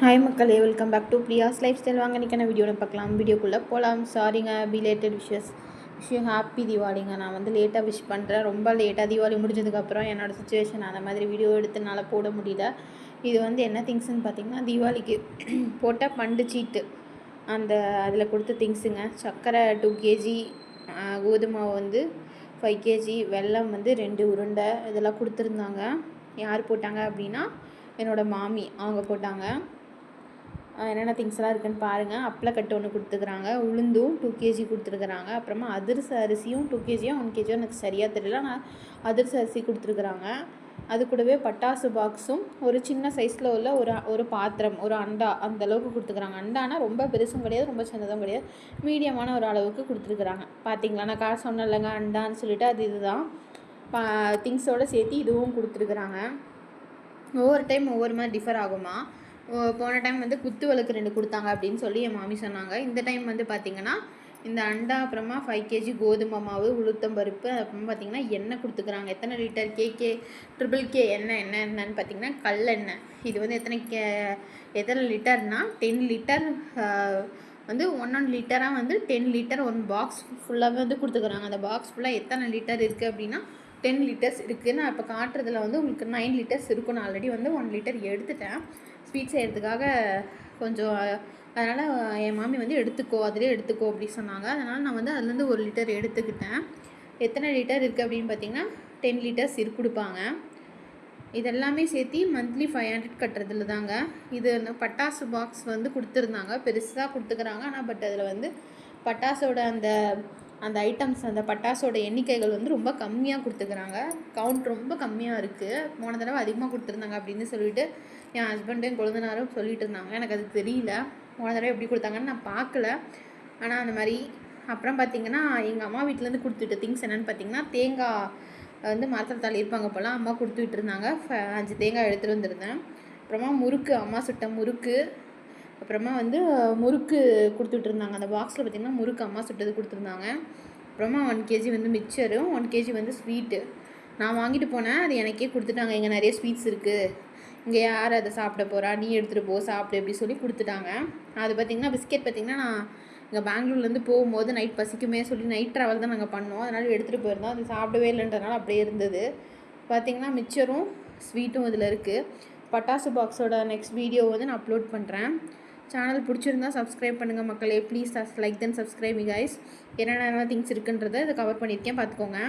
Hi மக்களே, welcome back to Priya's lifestyle. வாங்க நிற்கான வீடியோவில் பார்க்கலாம். வீடியோக்குள்ளே போகலாம். சாரிங்க, பிலேட்டட் விஷயம் ஹாப்பி தீபாவளிங்க. நான் லேட்டாக விஷ் பண்ணுறேன். ரொம்ப லேட்டாக தீபாவளி முடிஞ்சதுக்கப்புறம் என்னோடய சுச்சுவேஷன் அந்த மாதிரி வீடியோ எடுத்துனால போட முடியல. இது என்ன திங்ஸ்ன்னு பார்த்தீங்கன்னா, தீபாவளிக்கு போட்ட பண்டு சீட்டு அந்த அதில் கொடுத்த திங்ஸுங்க. சர்க்கரை 2 கேஜி, கோதுமை 5 கேஜி, வெல்லம் 2 உருண்டை இதெல்லாம் கொடுத்துருந்தாங்க. யார் போட்டாங்க அப்படின்னா என்னோடய மாமி, அவங்க போட்டாங்க. என்னென்ன திங்ஸ்லாம் இருக்குதுன்னு பாருங்கள். அப்பளக்கட்டு ஒன்று கொடுத்துருக்குறாங்க, உளுந்தும் 2 கேஜி கொடுத்துருக்குறாங்க. அப்புறமா அதிரச அரிசியும் 2 கேஜியோ 1 கேஜியோ எனக்கு சரியாக தெரியல. ஆனால் அதிரச அரிசி கொடுத்துருக்குறாங்க. அது கூடவே பட்டாசு பாக்ஸும் ஒரு சின்ன சைஸில் உள்ள ஒரு பாத்திரம், ஒரு அண்டா அந்த அளவுக்கு கொடுத்துருக்குறாங்க. அண்டானா ரொம்ப பெருசும் கிடையாது, ரொம்ப சின்னதும் கிடையாது, மீடியமான ஒரு அளவுக்கு கொடுத்துருக்குறாங்க. பார்த்தீங்களா, நான் காசு சொன்னேன் இல்லைங்க அண்டான்னு சொல்லிவிட்டு, அது இதுதான் திங்ஸோடு சேர்த்து இதுவும் கொடுத்துருக்குறாங்க. ஒவ்வொரு டைம் ஒவ்வொரு மாதிரி டிஃபர் ஆகுமா. போன டைம் குத்து விளக்கு 2 கொடுத்தாங்க அப்படின்னு சொல்லி என் மாமி சொன்னாங்க. இந்த டைம் பார்த்திங்கன்னா இந்த அண்டா, அப்புறமா 5 கேஜி கோதுமை மாவு, உளுத்தம்பருப்பு, அப்புறமா பார்த்திங்கன்னா எண்ணெய் கொடுத்துக்குறாங்க. எத்தனை லிட்டர் ட்ரிபிள் கே எண்ணெய் என்னன்னு பார்த்திங்கன்னா கல்லெண்ணெய். இது எத்தனை லிட்டர்னால் 10 லிட்டர் 1 லிட்டராக 10 லிட்டர் 1 பாக்ஸ் ஃபுல்லாகவே கொடுத்துக்குறாங்க. அந்த பாக்ஸ் ஃபுல்லாக எத்தனை லிட்டர் இருக்குது அப்படின்னா 10 லிட்டர்ஸ் இருக்குது. நான் இப்போ காட்டுறதுல உங்களுக்கு 9 லிட்டர்ஸ் இருக்கும். நான் ஆல்ரெடி 1 லிட்டர் எடுத்துட்டேன் ஸ்வீட் செய்கிறதுக்காக கொஞ்சம். அதனால் என் மாமி எடுத்துக்கோ, அதிலே எடுத்துக்கோ அப்படி சொன்னாங்க. அதனால் நான் அதுலேருந்து 1 லிட்டர் எடுத்துக்கிட்டேன். எத்தனை லிட்டர் இருக்குது அப்படின்னு பார்த்தீங்கன்னா 10 லிட்டர்ஸ் கொடுப்பாங்க. இதெல்லாமே சேர்த்து மந்த்லி 500 கட்டுறதுல தாங்க. இது பட்டாசு பாக்ஸ் கொடுத்துருந்தாங்க, பெருசாக கொடுத்துக்கிறாங்க. ஆனால் பட் அதில் பட்டாசோட அந்த ஐட்டம்ஸ், அந்த பட்டாசோட எண்ணிக்கைகள் ரொம்ப கம்மியாக கொடுத்துக்கிறாங்க. கவுண்ட் ரொம்ப கம்மியாக இருக்குது. போன தடவை அதிகமாக கொடுத்துருந்தாங்க அப்படின்னு சொல்லிட்டு என் ஹஸ்பண்டும் கொழுந்தனாரும் சொல்லிட்டு இருந்தாங்க. எனக்கு அது தெரியல போன தடவை எப்படி கொடுத்தாங்கன்னு நான் பார்க்கல. ஆனால் அந்த மாதிரி. அப்புறம் பார்த்திங்கன்னா எங்கள் அம்மா வீட்டிலேருந்து கொடுத்துட்டு திங்ஸ் என்னென்னு பார்த்திங்கன்னா, தேங்காய் மரத்தில் தள்ளியிருப்பாங்க போல், அம்மா கொடுத்துட்டு இருந்தாங்க. 5 தேங்காய் எடுத்துகிட்டு வந்திருந்தேன். அப்புறமா முறுக்கு, அம்மா சுட்ட முறுக்கு, அப்புறமா முறுக்கு கொடுத்துட்ருந்தாங்க. அந்த பாக்ஸில் பார்த்திங்கன்னா முறுக்கு அம்மா சுட்டது கொடுத்துருந்தாங்க. அப்புறமா 1 கேஜி மிக்சரும் 1 கேஜி ஸ்வீட்டு நான் வாங்கிட்டு போனேன். அது எனக்கே கொடுத்துட்டாங்க. இங்கே நிறைய ஸ்வீட்ஸ் இருக்குது, இங்கே யார் அதை சாப்பிட போகிறா, நீ எடுத்துகிட்டு போ சாப்பிடு அப்படி சொல்லி கொடுத்துட்டாங்க. அது பார்த்திங்கன்னா பிஸ்கெட் பார்த்திங்கன்னா நான் இங்கே பெங்களூர்லேருந்து போகும்போது நைட் பசிக்குமே சொல்லி நைட் ட்ராவல் தான் நாங்கள் பண்ணோம். அதனால் எடுத்துகிட்டு போயிருந்தோம். அது சாப்பிடவே இல்லைன்றதுனால அப்படியே இருந்தது. பார்த்திங்கன்னா மிக்சரும் ஸ்வீட்டும் இதில் இருக்குது. பட்டாசு பாக்ஸோட நெக்ஸ்ட் வீடியோ நான் அப்லோட் பண்ணுறேன். சேனல் பிடிச்சிருந்தா சப்ஸ்கிரைப் பண்ணுங்கள் மக்களே. Please like then subscribe guys. என்னென்ன திங்ஸ் இருக்குன்றதை இதை கவர் பண்ணியிருக்கேன், பார்த்துக்கோங்க.